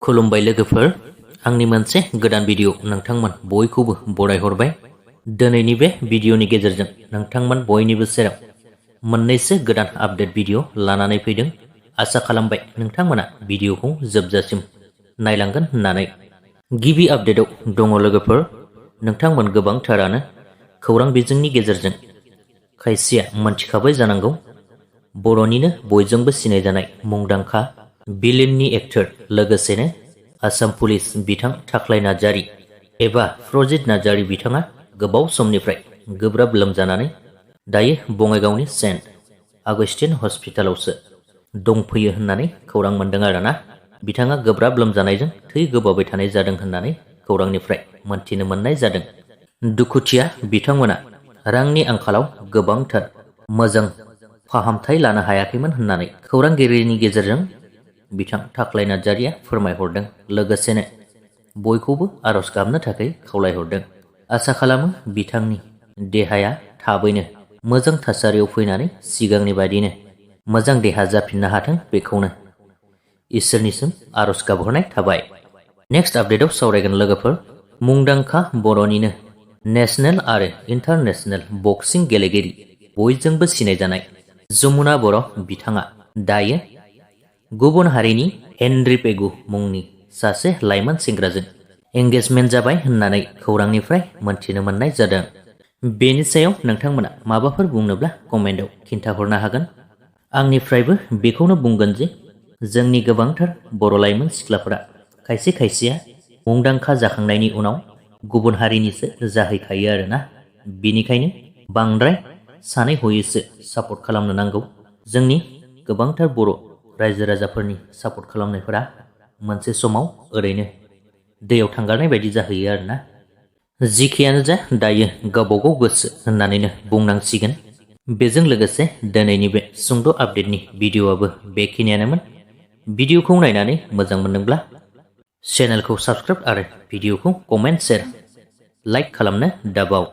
खुलुमबाय लोगोफोर आंनि मोनसे गोदान भिडिअ नोंथांमोन बयखौबो बरायहरबाय। दिनैनि बे भिडिअनि गेजेरजों नोंथांमोन बयनिबो सेराव मोननैसो गोदान आपडेट भिडिअ लानानै फैदों। आसा खालामबाय नोंथांमोना भिडिअखौ जोबजासिम नायलांगोन होननानै। गिबि आपडेटआव दङ लोगोफोर, नोंथांमोन गोबांथारानो खौरां बिजोंनि गेजेरजों खायसेया मोनथिखाबाय जानांगौ, बर'निनो बयजोंबो सिनायजानाय मुंदांखा बिलिननि एक्टर लोगोसेनो आसाम पुलिस बिथां थखलाई नार्जारी एबा प्रजित नार्जारी बिथाङा गोबाव समनिफ्राय गोब्राब लोमजानानै दायो बङाइगावनि सेन्ट आगस्टिन हस्पिटालावसो दंफैयो होननानै खौरां मोन्दों आरोना। बिथाङा गोब्राब लोमजानायजों थै गोबाबाय थानाय जादों होननानै खौरांनिफ्राय मोनथिनो मोननाय जादों। दुखुथिया बिथांमोना रांनि आंखालाव गोबांथार मोजां फाहामथाय लानो हायाखैमोन होननानै खौरांगिरिनि गेजेरजों बिथां थखलाई नार्जारीया फोरमायहरदों। लोगोसेनो बयखौबो आरज गाबनो थाखाय खावलायहरदों। आसा खालामो बिथांनि देहाया थाबैनो मोजां थासारियाव फैनानै सिगांनि बायदिनो मोजां देहा जाफिननो हाथों, बेखौनो इसोरनिसिम आरज गाबहरनाय थाबाय। नेक्स्ट आपडेटआव सावरायगोन लोगोफोर, मुंदांखा बर'निनो नेशनेल आरो इन्टारनेशनेल बक्सिं गेलेगिरि बयजोंबो सिनायजानाय जमुना बर' बिथाङा दायो गुबुन हारिनि हेनरी पेगु मुंनि सासे लाइमोन सेंग्राजों एंगेजमेन्ट जाबाय होननानै खौरांनिफ्राय मोनथिनो मोननाय जादों। बेनि सायाव नोंथांमोना माबाफोर बुंनोब्ला कमेन्टआव खिन्थाहरनो हागोन। आंनिफ्रायबो बेखौनो बुंगोन जे जोंनि गोबांथार बर' लाइमोन सिख्लाफोरा खायसे खायसेया मुंदांखा जाखांनायनि उनाव गुबुन हारिनिसो जाहैखायो आरोना। बिनिखायनो बांद्राय सानै हयैसो सापर्ट खालामनो नांगौ। जोंनि गोबांथार बर' रायजो राजाफोरनि सापर्ट खालामनायफोरा मोनसे समाव ओरैनो दैयाव थांगारनाय बायदि जाहैयो आरोना। जिखियानो जा दायो गावबागाव गोसो होननानैनो बुंनांसिगोन। बेजों लोगोसे दिनैनि बे सुंद' आपडेटनि भिडिअआबो बेखिनियानोमोन। भिडिअखौ नायनानै मोजां मोनदोंब्ला चेनेलखौ साबस्क्राइब आरो भिडिअखौ कमेन्ट, शेयार, लाइक खालामनो दाबाव।